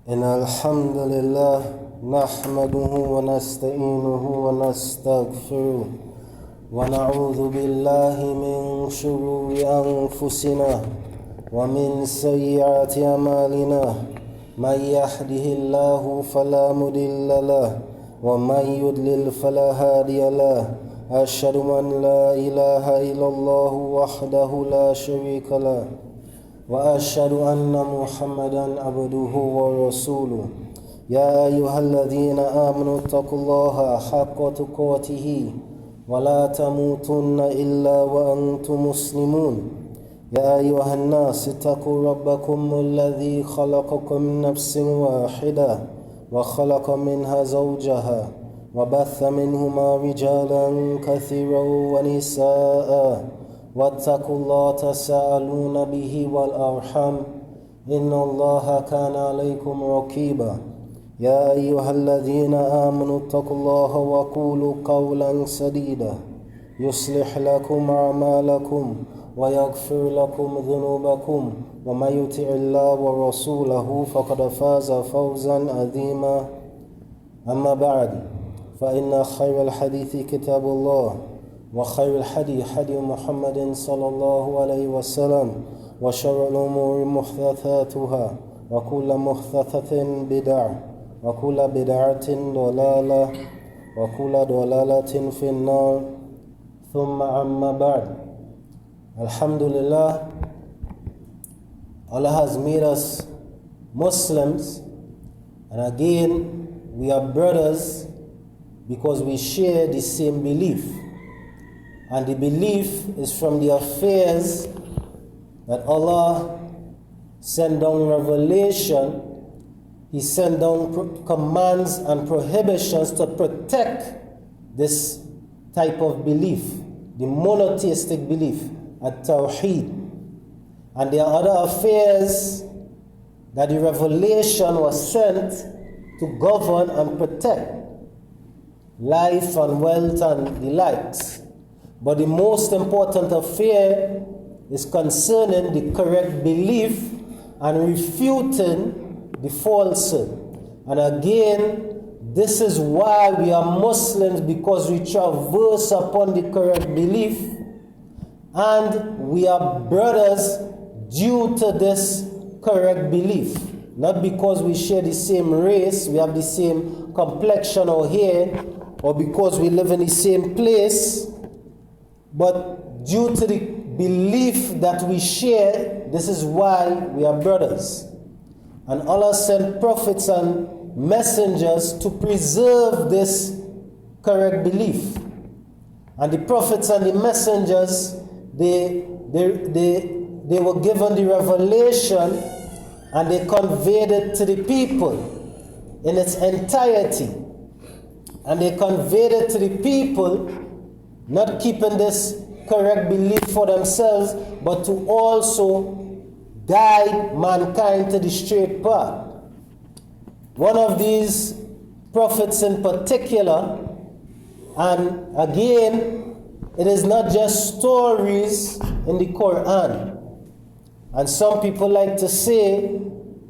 إن الحمد لله نحمده ونستعينه ونستغفره ونعوذ بالله من شرور أنفسنا ومن سيئات أعمالنا من يهده الله فلا مضل له ومن يضلل فلا هادي له أشهد أن لا إله إلا الله وحده لا شريك له وأشهد أن محمدا عبده ورسوله يا أيها الذين آمنوا اتقوا الله حق تقاته ولا تموتن إلا وأنتم مسلمون يا أيها الناس اتقوا ربكم الذي خلقكم من نفس واحدة وخلق منها زوجها وبث منهما رجالا كثيرا ونساء واتقوا الله تساءلون به والأرحام إن الله كان عليكم رقيبا يا أيها الذين آمنوا اتقوا الله وقولوا قولا سديدا يصلح لكم أعمالكم ويغفر لكم ذنوبكم ومن يطع الله ورسوله فقد فاز فوزا عظيما أما بعد فإن خير الحديث كتاب الله وخير الحديث حديث محمد صلى الله عليه وسلم وشر الأمور محدثاتها وكل محدثة بدعة وكل بدعة ضلالة وكل ضلالة في النار ثم أما بعد. Alhamdulillah, Allah has made us Muslims, and again we are brothers because we share the same belief. And the belief is from the affairs that Allah sent down revelation. He sent down commands and prohibitions to protect this type of belief, the monotheistic belief, at-tawheed. And there are other affairs that the revelation was sent to govern and protect, life and wealth and the likes. But the most important affair is concerning the correct belief and refuting the falsehood. And again, this is why we are Muslims, because we traverse upon the correct belief, and we are brothers due to this correct belief. Not because we share the same race, we have the same complexion or hair, or because we live in the same place, but due to the belief that we share. This is why we are brothers. And Allah sent prophets and messengers to preserve this correct belief. And the prophets and the messengers, they were given the revelation, and they conveyed it to the people in its entirety. And they conveyed it to the people, not keeping this correct belief for themselves, but to also guide mankind to the straight path. One of these prophets in particular, and again, it is not just stories in the Quran. And some people like to say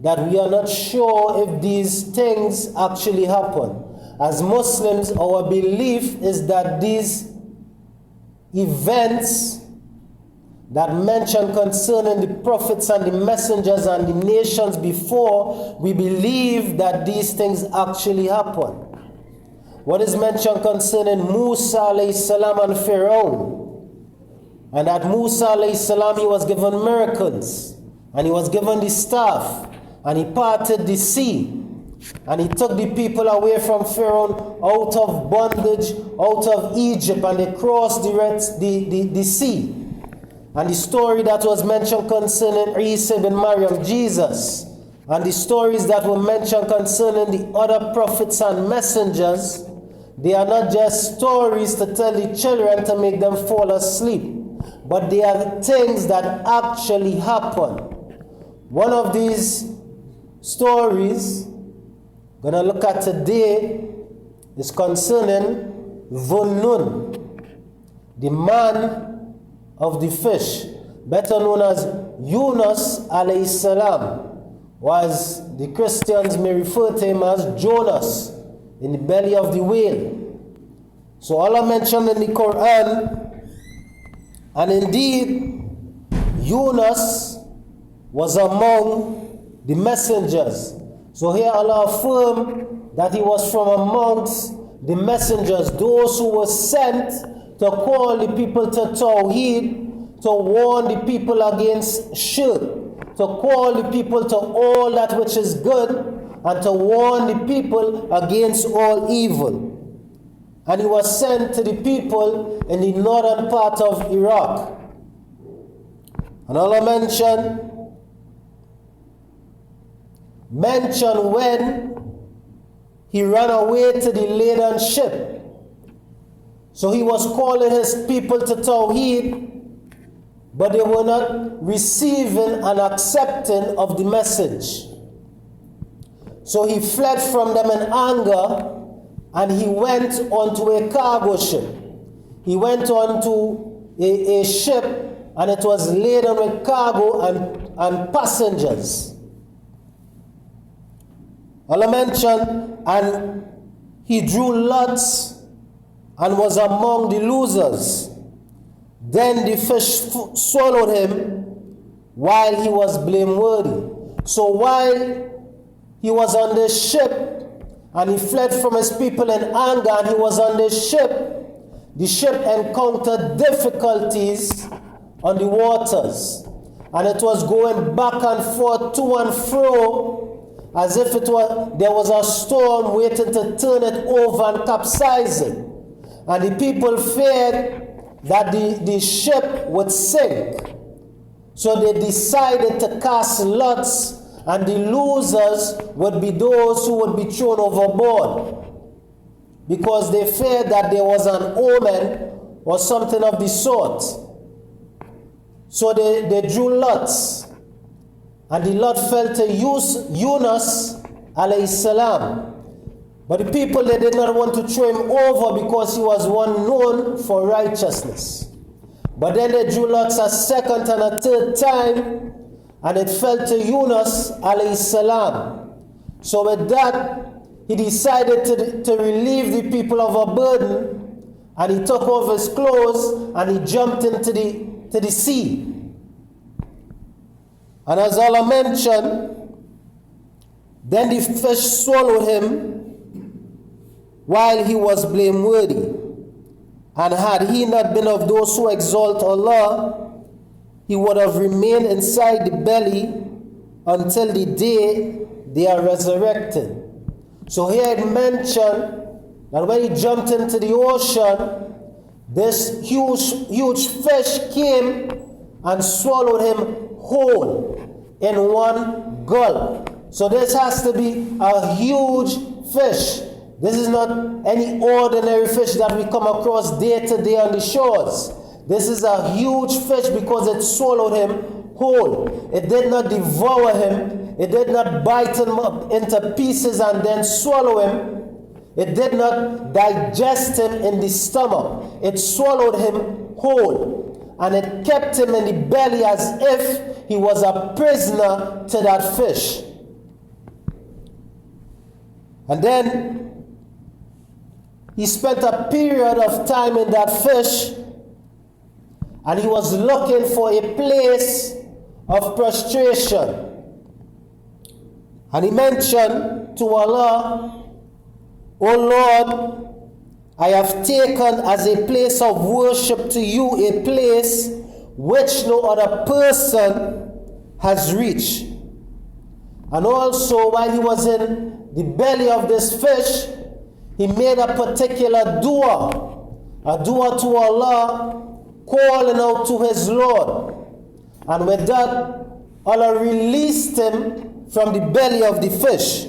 that we are not sure if these things actually happen. As Muslims, our belief is that these events that mention concerning the prophets and the messengers and the nations before, we believe that these things actually happen. What is mentioned concerning Musa alayhi salam and Pharaoh, and that Musa alayhi salam, he was given miracles, and he was given the staff, and he parted the sea, and he took the people away from Pharaoh out of bondage, out of Egypt, and they crossed the sea. And the story that was mentioned concerning Isa ibn Maryam, Jesus, and the stories that were mentioned concerning the other prophets and messengers, they are not just stories to tell the children to make them fall asleep, but they are things that actually happen. One of these stories gonna look at today is concerning Dhun-nun, the man of the fish, better known as Yunus alayhi salam, was, the Christians may refer to him as Jonas, in the belly of the whale. So Allah mentioned in the Quran, and indeed Yunus was among the messengers. So here Allah affirmed that he was from amongst the messengers, those who were sent to call the people to Tawheed, to warn the people against shirk, to call the people to all that which is good, and to warn the people against all evil. And he was sent to the people in the northern part of Iraq. And Allah mentioned when he ran away to the laden ship. So he was calling his people to Tawheed, but they were not receiving and accepting of the message. So he fled from them in anger, and he went onto a cargo ship. He went onto a ship, and it was laden with cargo and passengers. Allah mentioned, and he drew lots and was among the losers. Then the fish swallowed him while he was blameworthy. So while he was on the ship, and he fled from his people in anger, and he was on the ship encountered difficulties on the waters. And it was going back and forth, to and fro, as if there was a storm waiting to turn it over and capsize it. And the people feared that the ship would sink. So they decided to cast lots, and the losers would be those who would be thrown overboard, because they feared that there was an omen or something of the sort. So they drew lots, and the lot fell to Yunus, alayhi salam. But the people, they did not want to throw him over, because he was one known for righteousness. But then they drew lots a second and a third time, and it fell to Yunus, alayhi salam. So with that, he decided to relieve the people of a burden, and he took off his clothes and he jumped into the sea. And as Allah mentioned, then the fish swallowed him while he was blameworthy. And had he not been of those who exalt Allah, he would have remained inside the belly until the day they are resurrected. So here it mentioned that when he jumped into the ocean, this huge fish came and swallowed him whole in one gulp. So this has to be a huge fish. This is not any ordinary fish that we come across day to day on the shores. This is a huge fish, because it swallowed him whole. It did not devour him. It did not bite him up into pieces and then swallow him. It did not digest him in the stomach. It swallowed him whole. And it kept him in the belly as if he was a prisoner to that fish. And then he spent a period of time in that fish, and he was looking for a place of prostration. And he mentioned to Allah, "O Lord, I have taken as a place of worship to you a place which no other person has reached." And also, while he was in the belly of this fish, he made a particular dua to Allah, calling out to his Lord. And with that, Allah released him from the belly of the fish.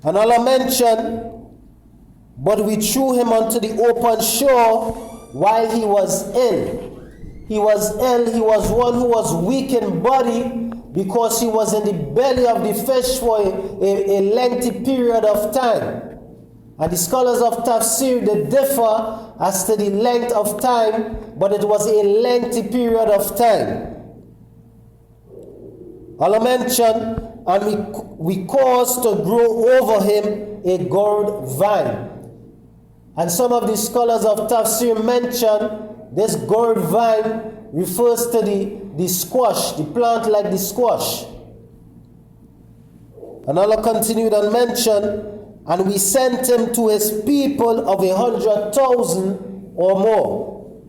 And Allah mentioned, "But we threw him onto the open shore while he was ill." He was ill, he was one who was weak in body, because he was in the belly of the fish for a lengthy period of time. And the scholars of Tafsir, they differ as to the length of time, but it was a lengthy period of time. Allah mentioned, and we caused to grow over him a gourd vine. And some of the scholars of Tafsir mention this gourd vine refers to the squash, the plant like the squash. And Allah continued and mentioned, and we sent him to his people of 100,000 or more.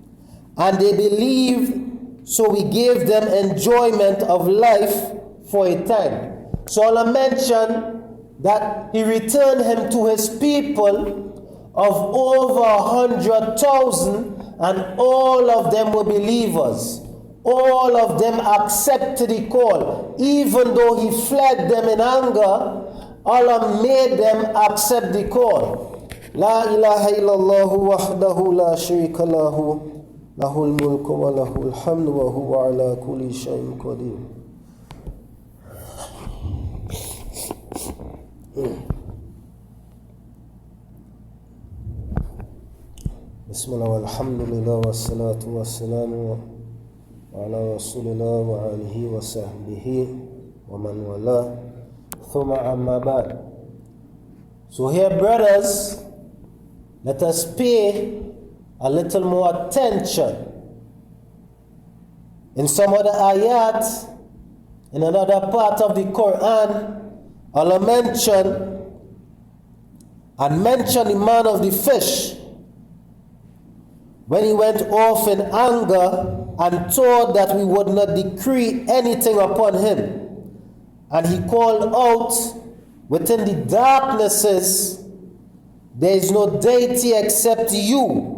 And they believed, so we gave them enjoyment of life for a time. So Allah mentioned that he returned him to his people of over 100,000, and all of them were believers. All of them accepted the call. Even though he fled them in anger, Allah made them accept the call. La ilaha illallah wahdahu la sharika lahu, lahul mulku wa lahul hamdu wa huwa ala kulli shay'in qadir. Bismillah walhamdulillah wassalatu wassalamu ala rasulillah wa alihi wa sahbihi wa man wala thumma amma ba'd. So here, brothers, let us pay a little more attention. In some other ayat, in another part of the Quran, Allah mentioned the man of the fish when he went off in anger and thought that we would not decree anything upon him. And he called out within the darknesses, there is no deity except you.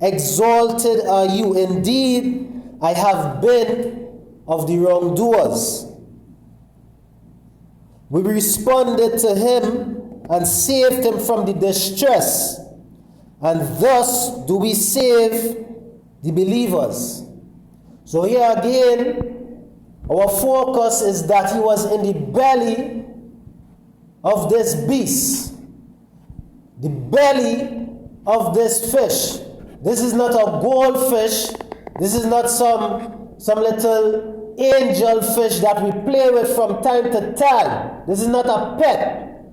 Exalted are you. Indeed, I have been of the wrongdoers. We responded to him and saved him from the distress. And thus do we save the believers. So here again, our focus is that he was in the belly of this beast, the belly of this fish. This is not a goldfish. This is not some little angel fish that we play with from time to time. This is not a pet.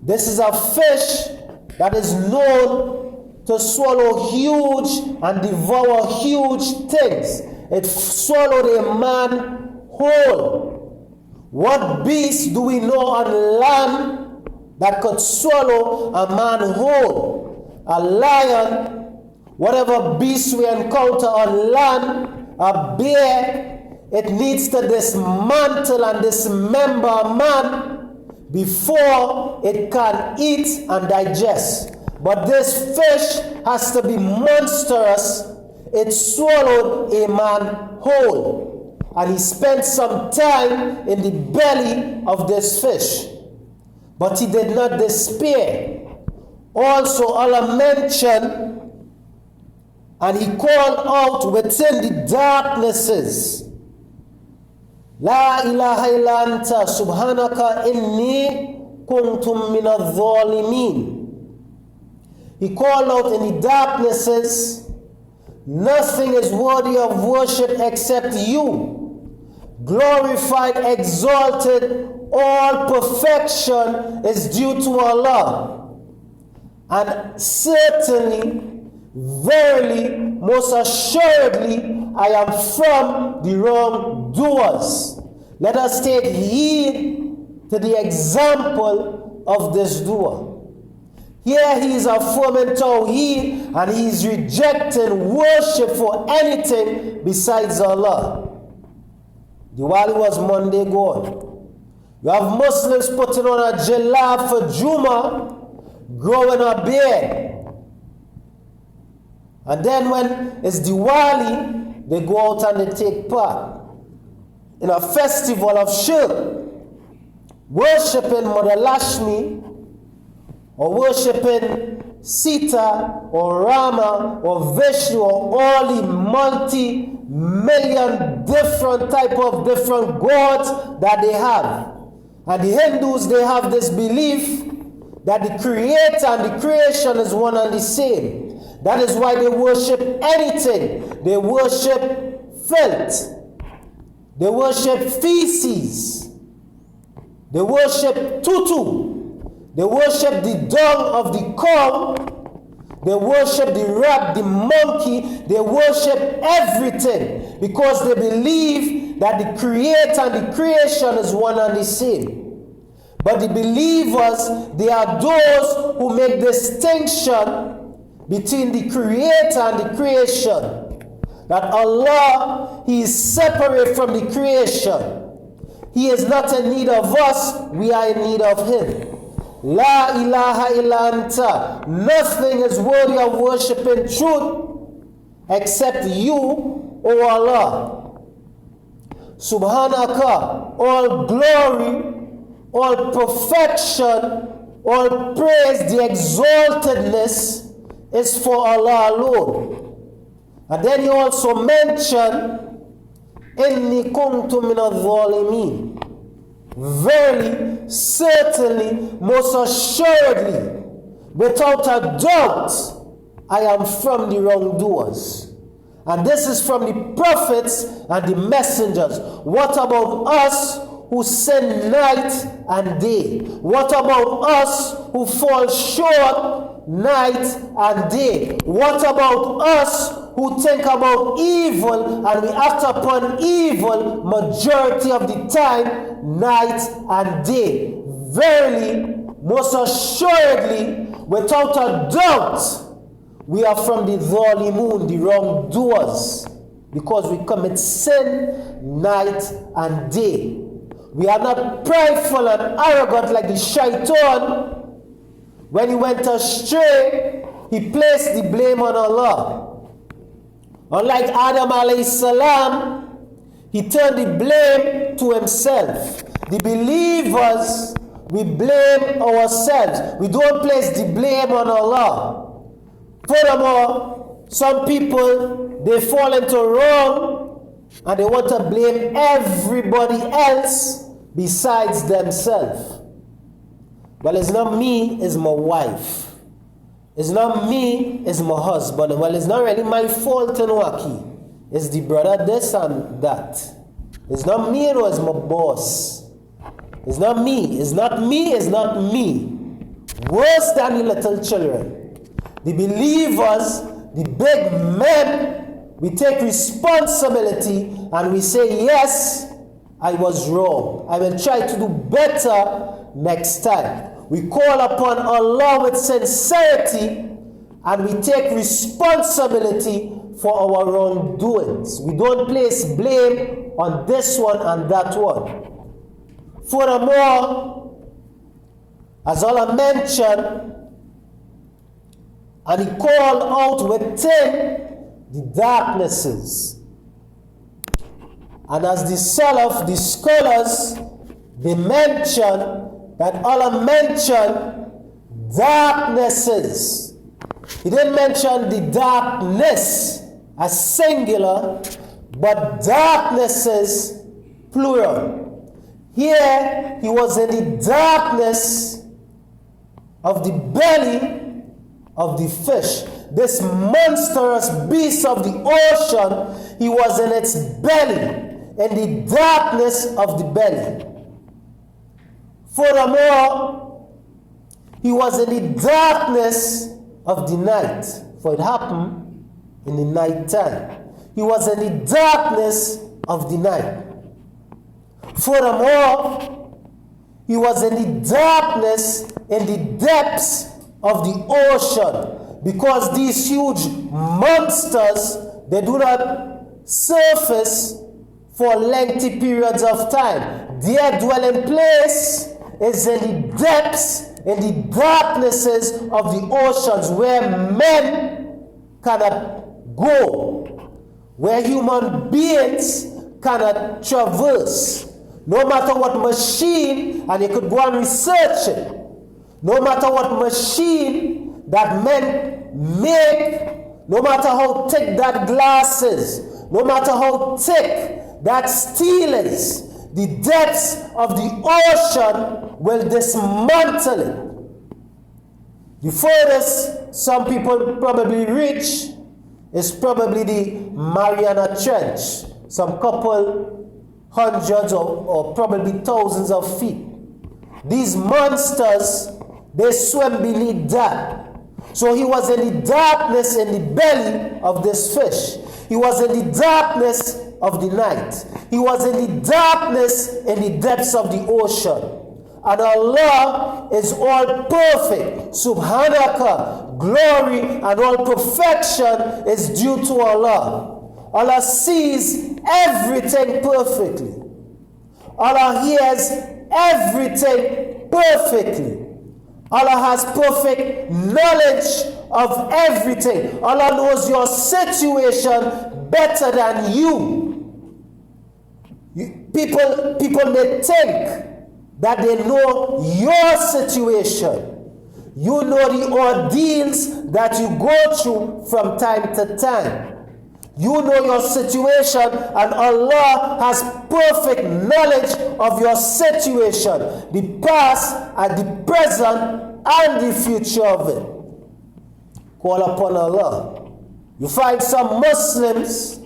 This is a fish that is known to swallow huge and devour huge things. It swallowed a man whole. What beast do we know on land that could swallow a man whole? A lion, whatever beast we encounter on land, a bear, it needs to dismantle and dismember a man before it can eat and digest. But this fish has to be monstrous. It swallowed a man whole. And he spent some time in the belly of this fish. But he did not despair. Also, Allah mentioned, and he called out within the darknesses, La ilaha illa anta subhanaka inni kuntum min adh-dhalimin. He called out in the darknesses, nothing is worthy of worship except you. Glorified, exalted, all perfection is due to Allah. And certainly, verily, most assuredly, I am from the wrongdoers. Let us take heed to the example of this doer. Here he is affirming Tawheed and he is rejecting worship for anything besides Allah. Diwali was Monday gone. You have Muslims putting on a jalab for Juma, growing a beard. And then when it's Diwali, they go out and they take part in a festival of shirk, worshipping Mother Lashmi, or worshipping Sita, or Rama, or Vishnu, or all the multi-million different gods that they have. And the Hindus, they have this belief that the creator and the creation is one and the same. That is why they worship anything. They worship filth. They worship feces. They worship tutu. They worship the dung of the cow. They worship the rat, the monkey. They worship everything because they believe that the creator and the creation is one and the same. But the believers, they are those who make distinction between the creator and the creation. That Allah, He is separate from the creation. He is not in need of us, we are in need of Him. La ilaha illa anta. Nothing is worthy of worship in truth except you, O Allah. Subhanaka, all glory, all perfection, all praise, the exaltedness is for Allah alone. And then he also mentioned, Inni kuntu min al-zalimin. Verily, certainly, most assuredly, without a doubt, I am from the wrongdoers. And this is from the prophets and the messengers. What about us who sin night and day? What about us who fall short night and day? What about us who think about evil and we act upon evil majority of the time, night and day? Verily, most assuredly, without a doubt, we are from the dhalimun, the wrongdoers, because we commit sin night and day. We are not prideful and arrogant like the shaitan. When he went astray, he placed the blame on Allah. Unlike Adam alayhi salam, he turned the blame to himself. The believers, we blame ourselves. We don't place the blame on Allah. Furthermore, some people, they fall into wrong and they want to blame everybody else besides themselves. Well, it's not me, it's my wife. It's not me, it's my husband. Well, it's not really my fault in Waki. It's the brother this and that. It's not me, no, it's my boss. It's not me, it's not me, it's not me. Worse than the little children. The believers, the big men, we take responsibility and we say, yes, I was wrong. I will try to do better next time. We call upon Allah with sincerity and we take responsibility for our wrongdoings. We don't place blame on this one and that one. Furthermore, as Allah mentioned, and He called out within the darknesses. And as the Salaf, the scholars, they mention that Allah mentioned darknesses. He didn't mention the darkness as singular, but darknesses plural. Here, He was in the darkness of the belly of the fish. This monstrous beast of the ocean, he was in its belly, in the darkness of the belly. Furthermore, he was in the darkness of the night, for it happened in the night time. He was in the darkness of the night. Furthermore, he was in the darkness, in the depths of the ocean, because these huge monsters, they do not surface for lengthy periods of time. Their dwelling place is in the depths, in the darknesses of the oceans, where men cannot go, where human beings cannot traverse. No matter what machine, and you could go and research it, no matter what machine that men make, no matter how thick that glass is, no matter how thick that steel is, the depths of the ocean will dismantle it. The furthest some people probably reach is probably the Mariana Trench, some couple hundreds or probably thousands of feet. These monsters, they swim beneath that. So he was in the darkness in the belly of this fish. He was in the darkness of the night. He was in the darkness in the depths of the ocean. And Allah is all perfect. Subhanaka, glory and all perfection is due to Allah. Allah sees everything perfectly. Allah hears everything perfectly. Allah has perfect knowledge of everything. Allah knows your situation better than you. People may think that they know your situation. You know the ordeals that you go through from time to time. You know your situation, and Allah has perfect knowledge of your situation, the past and the present and the future of it. Call upon Allah. You find some Muslims,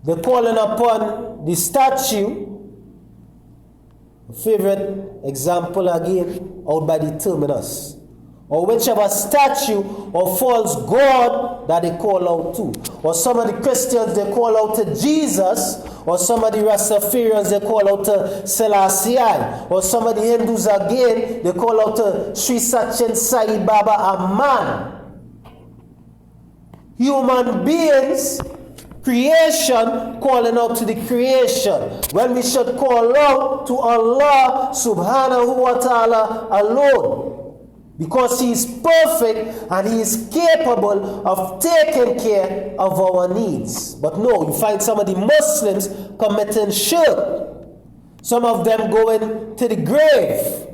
they're calling upon the statue. A favorite example again, out by the terminus, or whichever statue or false god that they call out to. Or some of the Christians, they call out to Jesus. Or some of the Rastafarians, they call out to Selassie. Or some of the Hindus again, they call out to Sri Sachin Sai Baba, a man. Human beings, creation, calling out to the creation, when we should call out to Allah subhanahu wa ta'ala alone. Because he is perfect and he is capable of taking care of our needs. But no, you find some of the Muslims committing shirk. Some of them going to the grave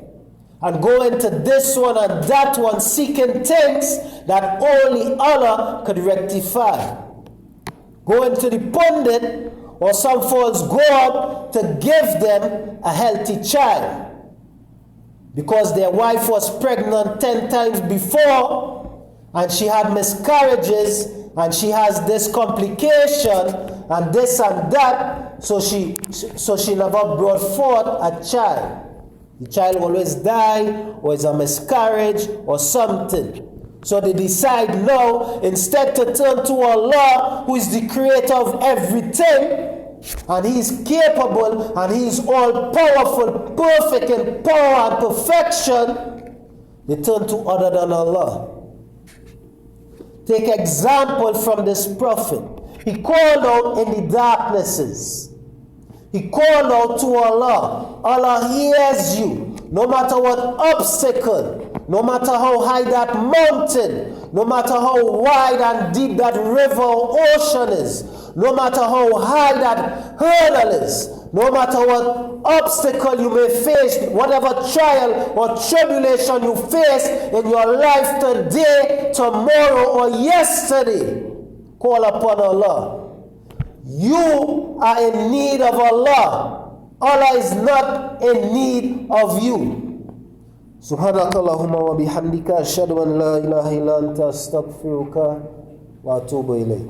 and going to this one and that one, seeking things that only Allah could rectify. Going to the pundit or some false god to give them a healthy child, because their wife was pregnant 10 times before and she had miscarriages and she has this complication and this and that, so she never brought forth a child. The child always die, or is a miscarriage or something. So they decide now, instead to turn to Allah, who is the creator of everything, and he is capable and he is all powerful, perfect in power and perfection, they turn to other than Allah. Take example from this prophet. He called out in the darknesses. He called out to Allah. Allah hears you. No matter what obstacle, no matter how high that mountain, no matter how wide and deep that river or ocean is, no matter how high that hurdle is, no matter what obstacle you may face, whatever trial or tribulation you face in your life today, tomorrow, or yesterday, call upon Allah. You are in need of Allah. Allah is not in need of you. Subhanakallahumma wa bihamdika ashhadu an la ilaha illa anta astaghfiruka wa atubu ilayk.